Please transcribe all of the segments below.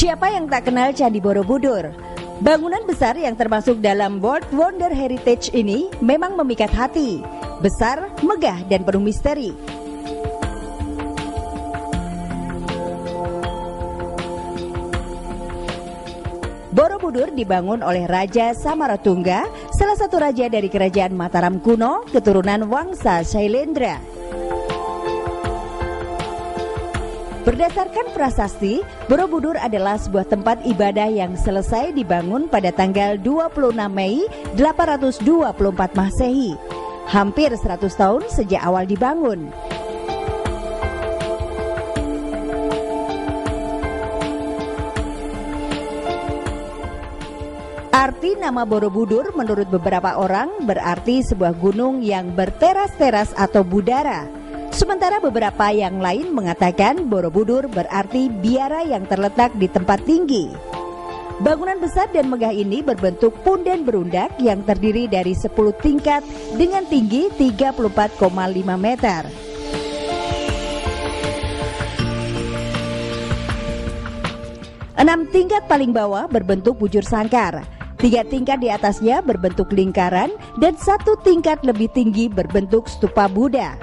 Siapa yang tak kenal Candi Borobudur? Bangunan besar yang termasuk dalam World Wonder Heritage ini memang memikat hati. Besar, megah, dan penuh misteri. Borobudur dibangun oleh Raja Samaratungga, salah satu raja dari kerajaan Mataram kuno, keturunan Wangsa Shailendra. Berdasarkan prasasti, Borobudur adalah sebuah tempat ibadah yang selesai dibangun pada tanggal 26 Mei 824 Masehi, hampir 100 tahun sejak awal dibangun. Arti nama Borobudur menurut beberapa orang berarti sebuah gunung yang berteras-teras atau budara. Sementara beberapa yang lain mengatakan Borobudur berarti biara yang terletak di tempat tinggi. Bangunan besar dan megah ini berbentuk punden berundak yang terdiri dari 10 tingkat dengan tinggi 34,5 meter. Enam tingkat paling bawah berbentuk bujur sangkar. 3 tingkat di atasnya berbentuk lingkaran dan 1 tingkat lebih tinggi berbentuk stupa Buddha.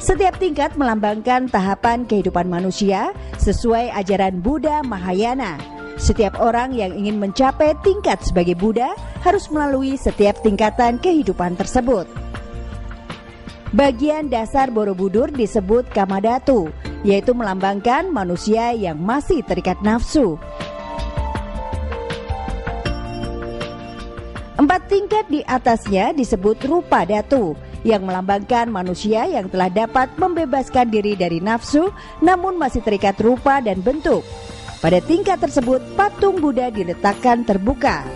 Setiap tingkat melambangkan tahapan kehidupan manusia sesuai ajaran Buddha Mahayana. Setiap orang yang ingin mencapai tingkat sebagai Buddha harus melalui setiap tingkatan kehidupan tersebut. Bagian dasar Borobudur disebut Kamadhatu, yaitu melambangkan manusia yang masih terikat nafsu. 4 tingkat di atasnya disebut Rupa Datu, yang melambangkan manusia yang telah dapat membebaskan diri dari nafsu namun masih terikat rupa dan bentuk. Pada tingkat tersebut patung Buddha diletakkan terbuka.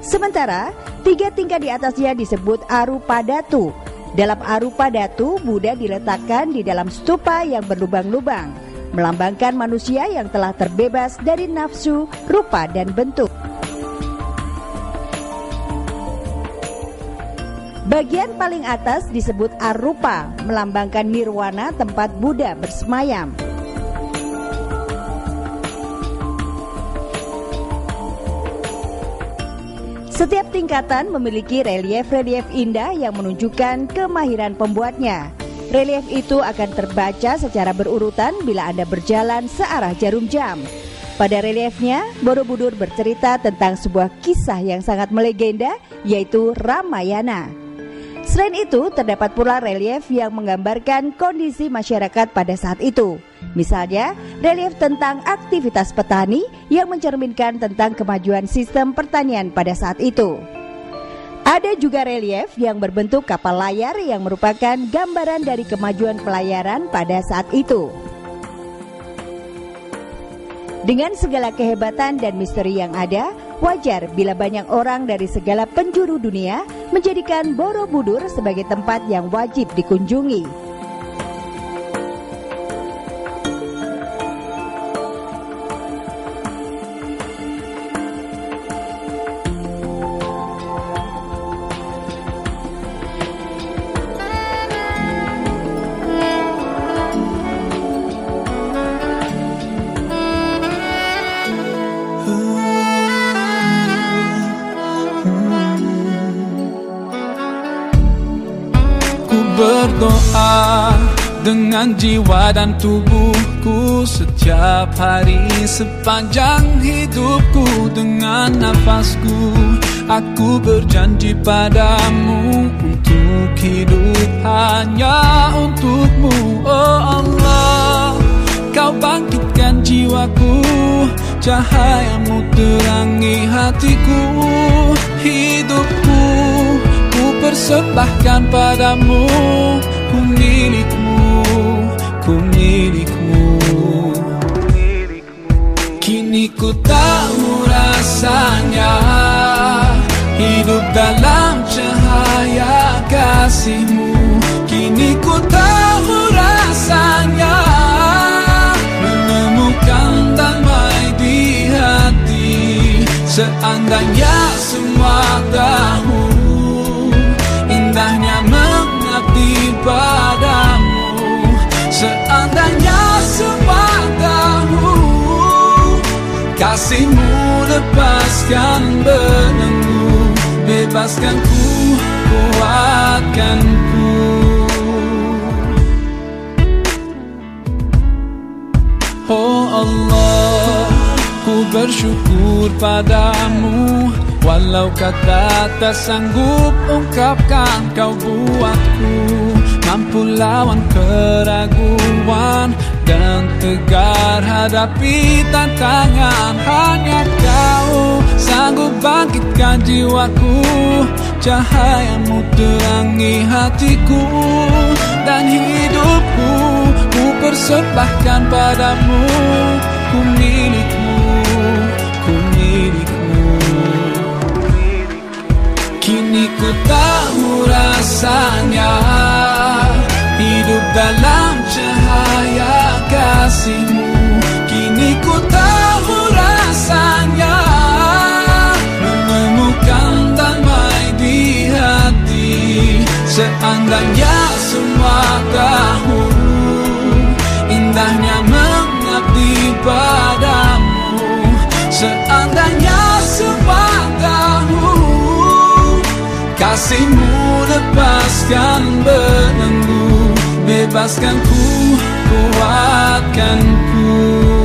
Sementara 3 tingkat di atasnya disebut Arupa Datu. Dalam Arupa Datu, Buddha diletakkan di dalam stupa yang berlubang-lubang, melambangkan manusia yang telah terbebas dari nafsu, rupa, dan bentuk. Bagian paling atas disebut Arupa, melambangkan nirwana, tempat Buddha bersemayam. Setiap tingkatan memiliki relief-relief indah yang menunjukkan kemahiran pembuatnya. Relief itu akan terbaca secara berurutan bila Anda berjalan searah jarum jam. Pada reliefnya, Borobudur bercerita tentang sebuah kisah yang sangat melegenda, yaitu Ramayana. Selain itu, terdapat pula relief yang menggambarkan kondisi masyarakat pada saat itu. Misalnya, relief tentang aktivitas petani yang mencerminkan tentang kemajuan sistem pertanian pada saat itu. Ada juga relief yang berbentuk kapal layar yang merupakan gambaran dari kemajuan pelayaran pada saat itu. Dengan segala kehebatan dan misteri yang ada, wajar bila banyak orang dari segala penjuru dunia menjadikan Borobudur sebagai tempat yang wajib dikunjungi. Berdoa dengan jiwa dan tubuhku setiap hari sepanjang hidupku. Dengan nafasku aku berjanji padamu untuk hidup hanya untukmu. Oh Allah, kau bangkitkan jiwaku, cahayamu terangi hatiku. Hidupku ku persembahkan padamu, ku milikmu, ku milikmu. Kini ku tahu rasanya hidup dalam cahaya kasih-Mu. Kini ku tahu rasanya menemukan damai di hati. Seandainya semua tahu indahnya mengabdi padamu. Seandainya Kasihmu lepaskan belenggu, bebaskan ku, kuatkan ku. Oh Allah, ku bersyukur padamu, walau kata tak sanggup ungkapkan kau buatku mampu lawan keraguan dan tegar hadapi tantangan. Hanya kau sanggup bangkitkan jiwaku, cahayamu terangi hatiku dan hidupku. Ku persembahkan padamu, ku milikmu, ku milikmu. Kini ku tahu rasanya hidup dalam cahaya kasihmu. Kini ku tahu rasanya menemukan damai di hati. Seandainya semua tahu indahnya mengabdi padamu. Seandainya semua tahu kasihmu lepaskan belenggu, bebaskan ku, kuatkan ku.